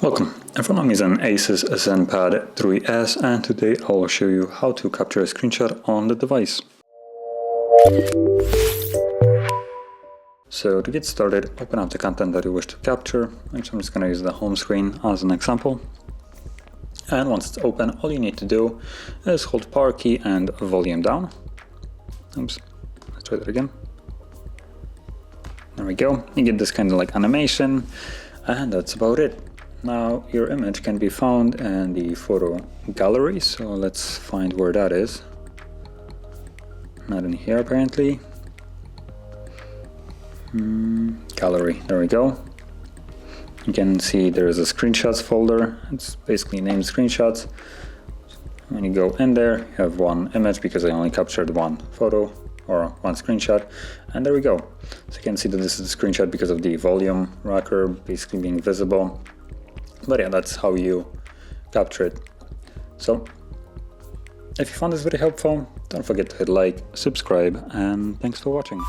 Welcome, in front of me is an ASUS ZenPad Z582KL and today I'll show you how to capture a screenshot on the device. So to get started, open up the content that you wish to capture. Actually, I'm just going to use the home screen as an example. And once it's open, all you need to do is hold power key and volume down. Oops, let's try that again. There we go, you get this kind of like animation, and that's about it. Now your image can be found in the photo gallery, so let's find where that is. Not in here apparently. Gallery, there we go. You can see there is a screenshots folder. It's basically named screenshots. When you go in there, you have one image because I only captured one photo or one screenshot, and there we go. So you can see that this is a screenshot because of the volume rocker basically being visible. But yeah, that's how you capture it. So if you found this very helpful, don't forget to hit like, subscribe, and thanks for watching.